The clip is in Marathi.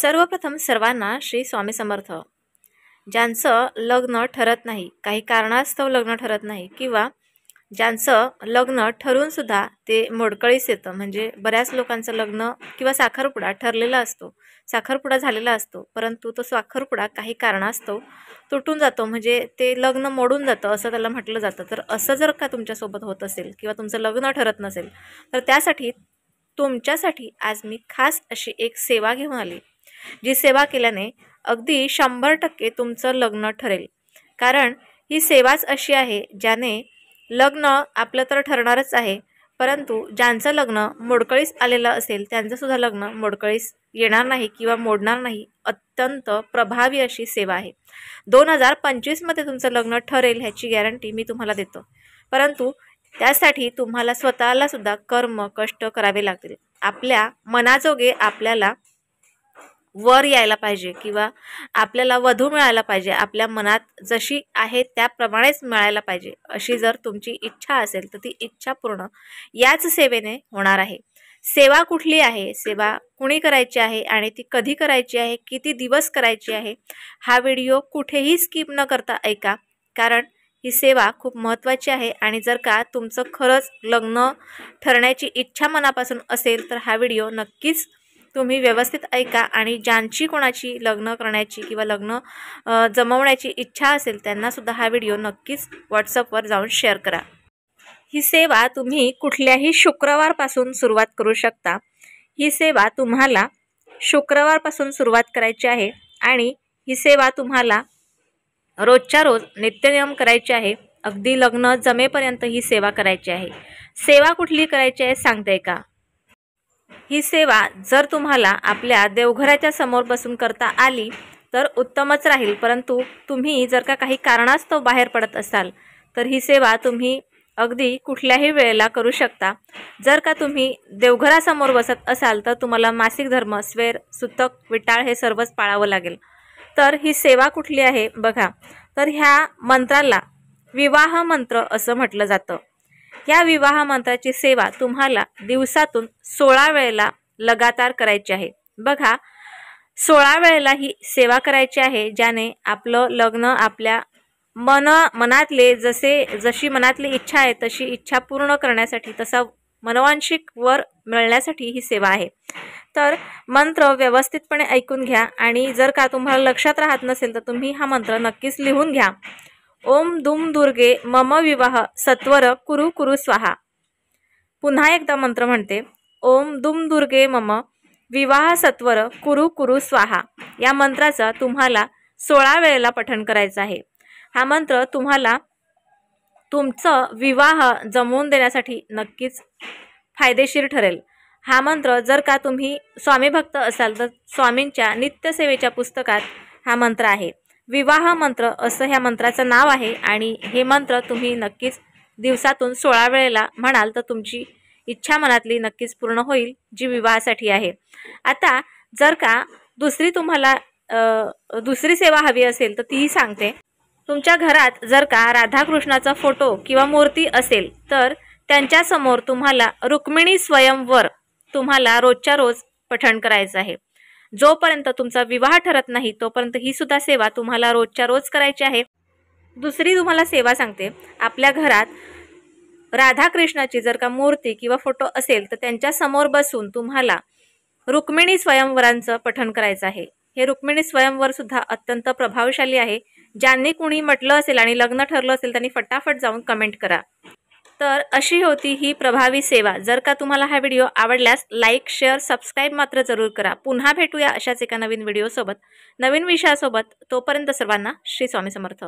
सर्वप्रथम सर्वांना श्री स्वामी समर्थ। ज्यांचं लग्न ठरत नाही, काही कारणास्तव लग्न ठरत नाही किंवा ज्यांचं लग्न ठरून सुद्धा ते मोडकळीस येतं, म्हणजे बऱ्याच लोकांचं लग्न किंवा साखरपुडा ठरलेला असतो, साखरपुडा झालेला असतो, परंतु तो साखरपुडा काही कारणास्तव तुटून जातो, म्हणजे ते लग्न मोडून जातं असं त्याला म्हटलं जातं। तर असं जर का तुमच्यासोबत होत असेल किंवा तुमचं लग्न ठरत नसेल तर त्यासाठी तुमच्यासाठी आज मी खास अशी एक सेवा घेऊन आली, जी सेवा केल्याने अगदी 100% तुमचं लग्न ठरेल। कारण ही सेवाच अशी आहे ज्याने लग्न आपलं तर ठरणारच आहे, परंतु ज्यांचं लग्न मोडकळीस आलेलं असेल त्यांचंसुद्धा लग्न मोडकळीस येणार नाही किंवा मोडणार नाही। अत्यंत प्रभावी अशी सेवा आहे। 2025मध्ये तुमचं लग्न ठरेल ह्याची गॅरंटी मी तुम्हाला देतो, परंतु त्यासाठी तुम्हाला स्वतःला सुद्धा कर्म कष्ट करावे लागतील। आपल्या मनाजोगे आपल्याला वर यायला पाहिजे किंवा आपल्याला वधू मिळायला पाहिजे, आपल्या मनात जशी आहे त्याप्रमाणेच मिळायला पाहिजे, अशी जर तुमची इच्छा असेल तर ती इच्छा पूर्ण याच सेवेने होणार आहे। सेवा कुठली आहे, सेवा कुणी करायची आहे आणि ती कधी करायची आहे, किती दिवस करायची आहे, हा व्हिडिओ कुठेही स्किप न करता ऐका, कारण ही सेवा खूप महत्त्वाची आहे। आणि जर का तुमचं खरंच लग्न ठरण्याची इच्छा मनापासून असेल तर हा व्हिडिओ नक्कीच तुम्ही व्यवस्थित ऐका आणि ज्यांची कोणाची लग्न करण्याची किंवा लग्न जमवण्याची इच्छा असेल त्यांनासुद्धा हा व्हिडिओ नक्कीच व्हॉट्सअपवर जाऊन शेअर करा। ही सेवा तुम्ही कुठल्याही शुक्रवारपासून सुरुवात करू शकता। ही सेवा तुम्हाला शुक्रवारपासून सुरुवात करायची आहे आणि ही सेवा तुम्हाला रोजच्या रोज नित्यनियम करायची आहे। अगदी लग्न जमेपर्यंत ही सेवा करायची आहे। सेवा कुठली करायची आहे सांगते का? ही सेवा जर तुम्हाला आपल्या देवघराच्या समोर बसून करता आली तर उत्तमच राहील, परंतु तुम्ही जर का काही कारणास्तव बाहेर पडत असाल तर ही सेवा तुम्ही अगदी कुठल्याही वेळेला करू शकता। जर का तुम्ही देवघरासमोर बसत असाल तर तुम्हाला मासिक धर्म, स्वेर, सुतक, विटाळ हे सर्वच पाळावं लागेल। तर ही सेवा कुठली आहे बघा, तर ह्या मंत्राला विवाह मंत्र असं म्हटलं जातं। या विवाह मंत्राची सेवा तुम्हाला दिवसातून 16 वेळेला लगातार करायची आहे। बघा, 16 वेळेला ही सेवा करायची आहे, ज्याने आपलं लग्न आपल्या मनातले जशी मनातली इच्छा आहे तशी इच्छा पूर्ण करण्यासाठी, तसा मनोवांछिक वर मिळण्यासाठी ही सेवा आहे। तर मंत्र व्यवस्थितपणे ऐकून घ्या आणि जर का तुम्हाला लक्षात राहत नसेल तर तुम्ही हा मंत्र नक्कीच लिहून घ्या। ओम दुम दुर्गे मम विवाह सत्वर कुरु कुरु स्वाहा। पुन्हा एकदा मंत्र म्हणते, ओम दुम दुर्गे मम विवाह सत्वर कुरु कुरु स्वाहा। या मंत्राचा तुम्हाला 16 वेळेला पठण करायचं आहे। हा मंत्र तुम्हाला तुमचं विवाह जमवून देण्यासाठी नक्कीच फायदेशीर ठरेल। हा मंत्र जर का तुम्ही स्वामी भक्त असाल तर स्वामींच्या नित्यसेवेच्या पुस्तकात हा मंत्र आहे। विवाह मंत्र असं ह्या मंत्राचं नाव आहे आणि हे मंत्र तुम्ही नक्कीच दिवसातून 16 वेळेला म्हणाल तर तुमची इच्छा मनातली नक्कीच पूर्ण होईल, जी विवाहासाठी आहे। आता जर का तुम्हाला दुसरी सेवा हवी असेल तर तीही सांगते। तुमच्या घरात जर का राधाकृष्णाचा फोटो किंवा मूर्ती असेल तर त्यांच्यासमोर तुम्हाला रुक्मिणी स्वयंवर तुम्हाला रोजच्या रोज पठण करायचं आहे। जोपर्यंत तुमचा विवाह ठरत नाही तोपर्यंत ही सुद्धा सेवा तुम्हाला रोजच्या रोज करायची आहे। दुसरी तुम्हाला सेवा सांगते, आपल्या घरात राधाकृष्णाची जर का मूर्ती किंवा फोटो असेल तर त्यांच्या समोर बसून तुम्हाला रुक्मिणी स्वयंवरांचं पठण करायचं आहे। हे रुक्मिणी स्वयंवर सुद्धा अत्यंत प्रभावशाली आहे। ज्यांनी कुणी म्हटलं असेल आणि लग्न ठरलं असेल त्यांनी फटाफट जाऊन कमेंट करा। तर अशी होती ही प्रभावी सेवा। जर का तुम्हाला हा व्हिडिओ आवडल्यास लाईक, शेअर, सबस्क्राईब मात्र जरूर करा। पुन्हा भेटूया अशाच एका नवीन व्हिडिओसोबत, नवीन विषयासोबत। तोपर्यंत सर्वांना श्री स्वामी समर्थ।